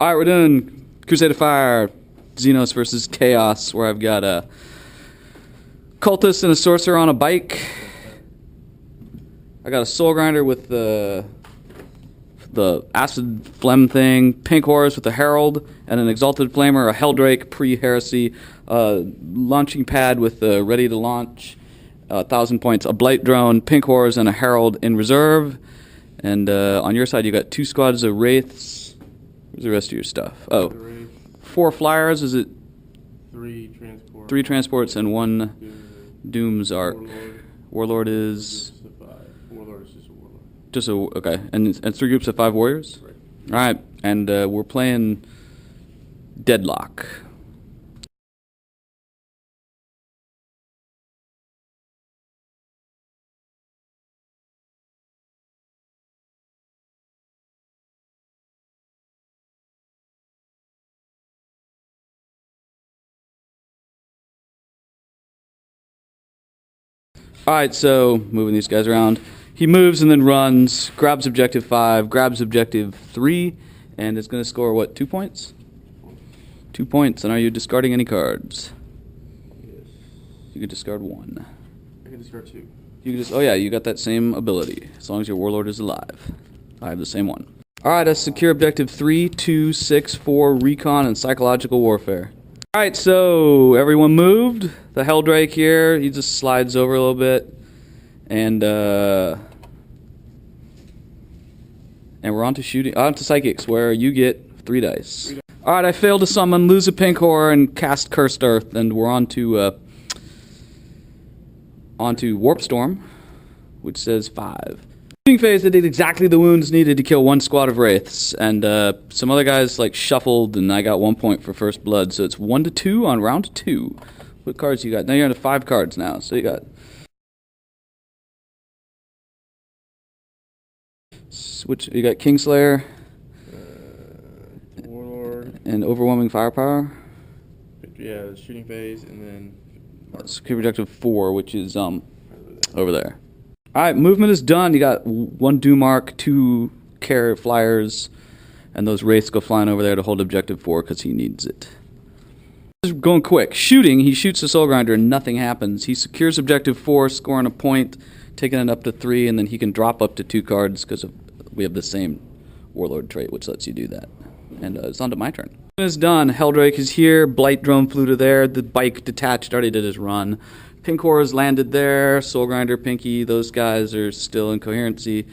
Alright, we're doing Crusade of Fire, Xenos versus Chaos, where I've got a cultist and a sorcerer on a bike. I got a soul grinder with the acid phlegm thing, pink horse with a herald, and an exalted flamer, a helldrake pre-heresy, launching pad with ready to launch, 1,000 points, a blight drone, pink horse, and a herald in reserve. And on your side, you got 2 squads of wraiths. Where's the rest of your stuff? Oh, 4 flyers. Is it 3 transports? 3 transports and 1 Doom's Arc. Warlord is Warlord is just a warlord. just a okay, and 3 groups of 5 warriors. Right. All right, and we're playing Deadlock. Alright, so moving these guys around. He moves and then runs, grabs objective 5, grabs objective 3, and is going to score, what, 2 points? 2 points, and are you discarding any cards? Yes. You can discard 1. I can discard 2. You can just, oh yeah, you got that same ability, as long as your warlord is alive. I have the same one. Alright, let's secure objective 3, 2, 6, 4, recon, and psychological warfare. Alright, so everyone moved. The Helldrake here, he just slides over a little bit. And we're on to Psychics, where you get 3 dice. Alright, I failed to summon, lose a pink horror, and cast Cursed Earth, and we're on to Warp Storm, which says 5. Shooting phase, I did exactly the wounds needed to kill 1 squad of wraiths, and some other guys like shuffled, and I got 1 point for first blood, so it's 1 to 2 on round 2. What cards you got? Now you're on to 5 cards now, so you got Kingslayer, Warlord, and Overwhelming Firepower. yeah, the shooting phase, and then Secure Objective 4, which is over there. Alright, movement is done. You got 1 Doom Arc, 2 Care Flyers, and those wraiths go flying over there to hold Objective 4 because he needs it. This is going quick. Shooting, he shoots the Soul Grinder and nothing happens. He secures Objective 4, scoring a point, taking it up to 3, and then he can drop up to 2 cards because we have the same Warlord trait, which lets you do that. And it's on to my turn. It's done. Helldrake is here. Blight Drone flew to there. The bike detached, already did his run. Pink Horrors landed there. Soul Grinder, Pinky, those guys are still in coherency.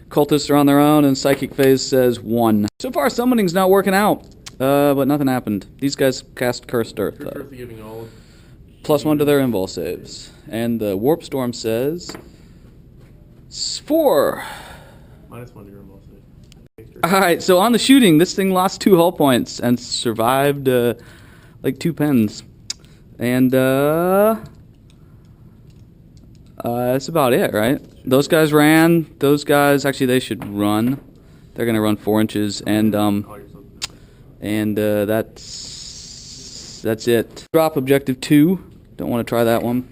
Cultists are on their own, and Psychic Phase says 1. So far, summoning's not working out, but nothing happened. These guys cast Cursed Earth, though. giving all +1 to their invul saves. And the Warp Storm says 4. -1 to your invul save. Alright, so on the shooting, this thing lost 2 hull points and survived like 2 pens. And that's about it, right? Those guys ran. Those guys, actually, they should run. They're gonna run 4 inches, and that's it. Drop objective 2. Don't want to try that one.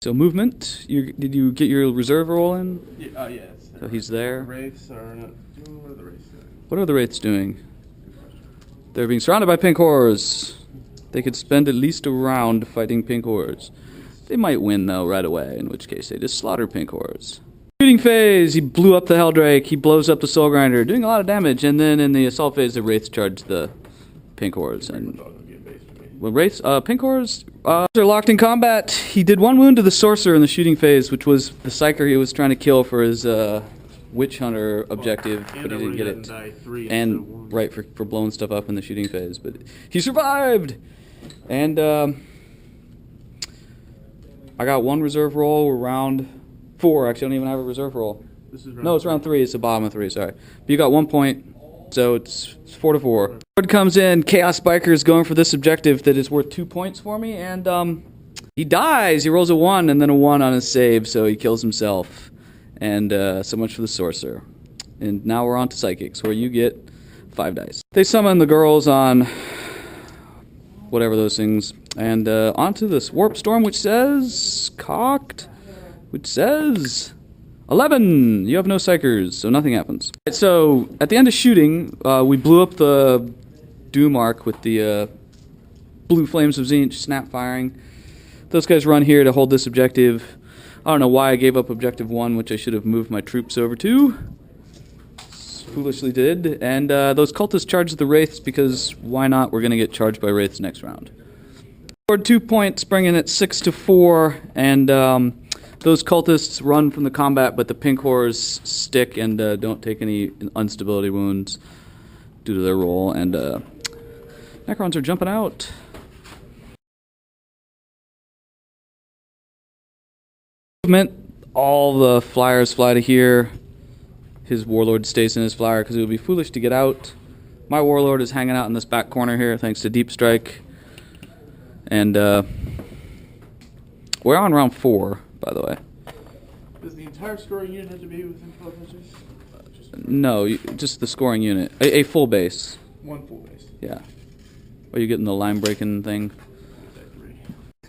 So movement. Did you get your reserve roll in? Yeah, yes. So he's there. The wraiths are not. What are the wraiths doing? What are the wraiths doing? They're being surrounded by pink horrors. They could spend at least a round fighting pink horrors. They might win, though, right away, in which case they just slaughter pink horrors. Shooting phase, he blew up the Helldrake, he blows up the Soul Grinder, doing a lot of damage, and then in the assault phase, the wraiths charge the pink horrors. And well, wraiths, pink horrors are locked in combat. He did 1 wound to the sorcerer in the shooting phase, which was the psyker he was trying to kill for his witch hunter objective, but he didn't get it. And right, for blowing stuff up in the shooting phase, but he survived. And I got 1 reserve roll. We're round 4. Actually, I don't even have a reserve roll. No, it's round 3. It's the bottom of 3. Sorry, but you got 1 point, so it's 4 to 4. Word comes in. Chaos Biker is going for this objective that is worth 2 points for me, and he dies. He rolls a 1 and then a 1 on his save, so he kills himself. And so much for the sorcerer. And now we're on to Psychics, where you get 5 dice. They summon the girls on whatever those things, and onto this Warp Storm, which says cocked, which says 11. You have no psychers, so nothing happens. So at the end of shooting, we blew up the Doom arc with the blue flames of Zenith snap firing. Those guys run here to hold this objective. I don't know why I gave up objective 1, which I should have moved my troops over to. Foolishly did. And those cultists charged the wraiths because why not? We're going to get charged by wraiths next round. Scored 2 points, bringing it 6-4, and those cultists run from the combat, but the pink horrors stick and don't take any instability wounds due to their role, and Necrons are jumping out. Movement, all the flyers fly to here. His warlord stays in his flyer because it would be foolish to get out. My warlord is hanging out in this back corner here thanks to Deep Strike. And we're on round 4, by the way. Does the entire scoring unit have to be within 12 inches? No, just the scoring unit. A full base. One full base. Yeah. Are you getting the line breaking thing?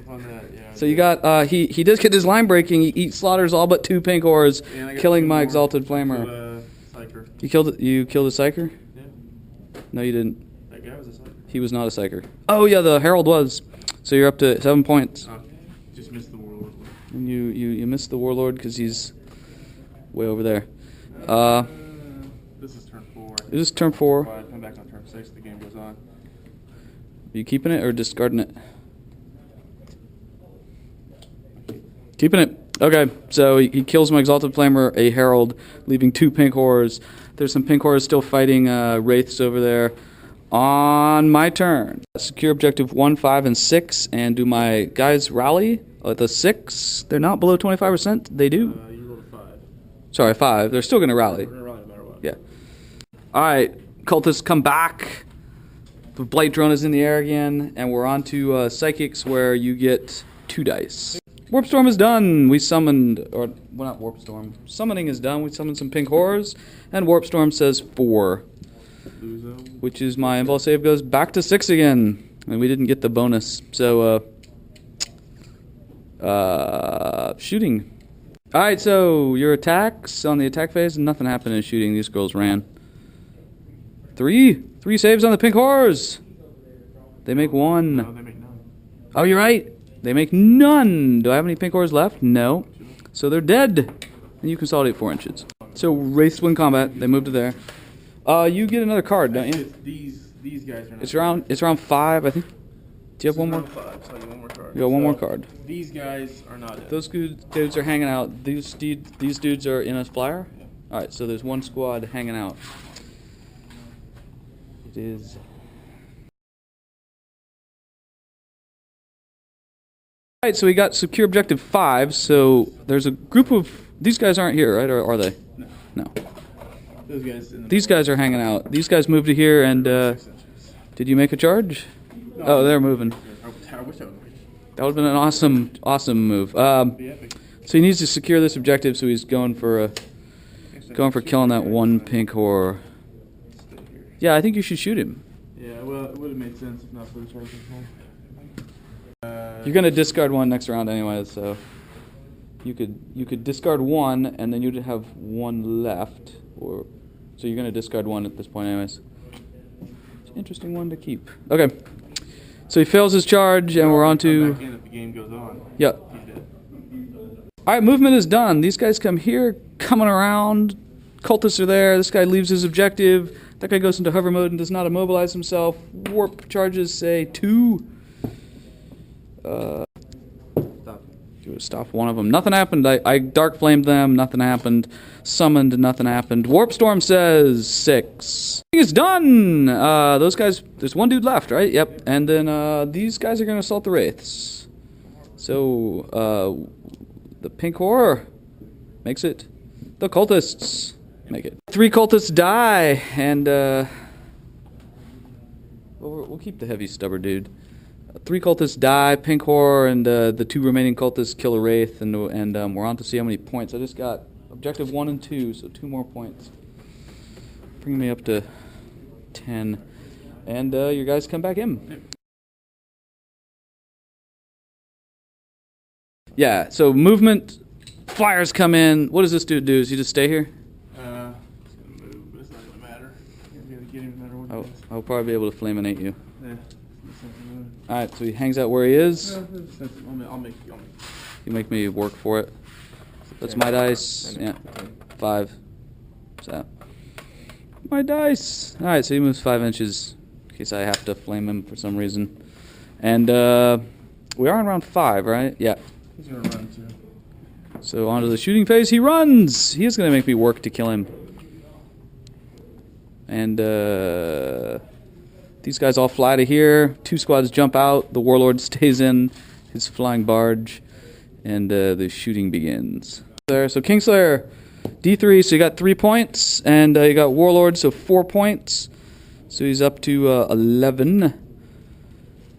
On that, yeah, so you got, he does get his line breaking. He slaughters all but 2 pink horrors, killing my exalted flamer. You killed a psyker? Yeah. No, you didn't. That guy was a psyker. He was not a psyker. Oh yeah, the herald was. So you're up to 7 points. Okay. Just missed the warlord. And you missed the warlord because he's way over there. This is turn 4. This is turn 4. If I come back on turn 6, the game goes on. Are you keeping it or discarding it? Keeping it. Okay, so he kills my Exalted Flamer, a Herald, leaving 2 pink horrors. There's some pink horrors still fighting wraiths over there. On my turn, secure objective 1, 5, and 6, and do my guys rally at the 6? They're not below 25%. They do. You rolled a 5. Sorry, 5. They're still going to rally. We're gonna rally no matter what. Yeah. All right, cultists come back. The Blight Drone is in the air again, and we're on to Psychics, where you get 2 dice. Warp Storm is done. We summoned, or well, not Warp Storm. Summoning is done. We summoned some pink horrors, and Warp Storm says 4, which is my Invul save goes back to 6 again, and we didn't get the bonus. So, shooting. All right, so your attacks on the attack phase, nothing happened in shooting. These girls ran. 3 saves on the pink horrors. They make 1. No, they make none. Oh, you're right. They make none. Do I have any pink horrors left? No. So they're dead. And you consolidate 4 inches. So wraiths win combat. They move to there. You get another card, don't you? These guys are not. It's round 5, I think. Do you have one more? 5, so I get one more card. You got one more card. These guys are not dead. Those dudes are hanging out. These dudes are in a flyer? Yeah. Alright, so there's one squad hanging out. It is... Alright, so we got secure objective 5, so there's a group of... These guys aren't here, right? Or are they? No. No. Those guys in the These guys are hanging out. These guys moved to here, and 6 inches. did you make a charge? No, Oh, they're moving. I wish I would. That would have been an awesome move. Be epic. So he needs to secure this objective, so he's going for killing that 1 pink horror. Stay here. Yeah, I think you should shoot him. Yeah, well, it would have made sense if not for the charge control. You're gonna discard 1 next round anyway, so you could discard 1, and then you'd have 1 left, or so you're gonna discard 1 at this point anyways. It's an interesting one to keep. Okay, so he fails his charge, and we're on to. Back in if the game goes on. Yeah. He's dead. All right, movement is done. These guys come here, coming around. Cultists are there. This guy leaves his objective. That guy goes into hover mode and does not immobilize himself. Warp charges say 2. Stop one of them. Nothing happened. I dark flamed them. Nothing happened. Summoned. Nothing happened. Warp Storm says 6. It's done. Those guys. There's 1 dude left, right? Yep. And then these guys are gonna assault the wraiths. So the pink horror makes it. The cultists make it. 3 cultists die, and we'll keep the heavy stubber dude. 3 cultists die, pink horror, and the 2 remaining cultists kill a wraith, and we're on to see how many points. I just got objective 1 and 2, so 2 more points. Bring me up to 10, and your guys come back in. Yeah, so movement Flyers come in. What does this dude do? Does he just stay here? It's gonna move, but it's not gonna matter. You're gonna get him no matter what it is. I'll probably be able to flaminate you. Yeah. Alright, so he hangs out where he is. I'll make you. You make me work for it. That's my dice. Yeah. 5. What's that? My dice. Alright, so he moves 5 inches in case I have to flame him for some reason. And we are in round 5, right? Yeah. He's gonna run too. So onto the shooting phase. He runs! He is going to make me work to kill him. And these guys all fly to here. 2 squads jump out. The warlord stays in his flying barge. And the shooting begins. There. So Kingslayer, D3, so you got 3 points. And you got warlord, so 4 points. So he's up to 11.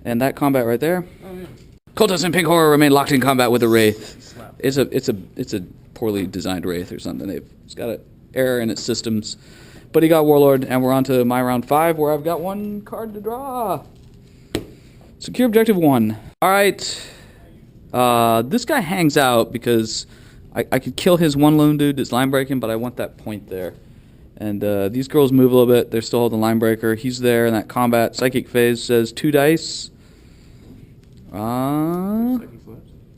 And that combat right there. Oh yeah. Cultists and Pink Horror remain locked in combat with a Wraith. It's a poorly designed Wraith or something. It's got an error in its systems. But he got Warlord, and we're on to my round 5, where I've got 1 card to draw. Secure objective 1. Alright. This guy hangs out because I could kill his 1 lone dude that's line breaking, but I want that point there. And these girls move a little bit. They're still holding line breaker. He's there in that combat. Psychic phase says 2 dice.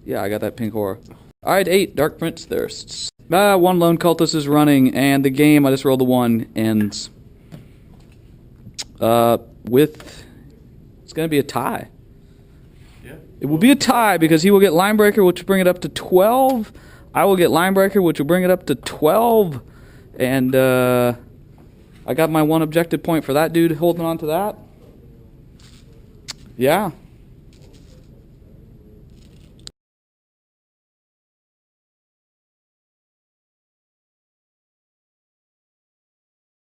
Yeah, I got that Pink Horror. Alright, 8. Dark Prince Thirsts. 1 lone cultist is running, and the game, I just rolled a 1, ends with... It's going to be a tie. Yeah. It will be a tie because he will get line breaker, which will bring it up to 12. I will get line breaker, which will bring it up to 12. And I got my 1 objective point for that dude holding on to that. Yeah.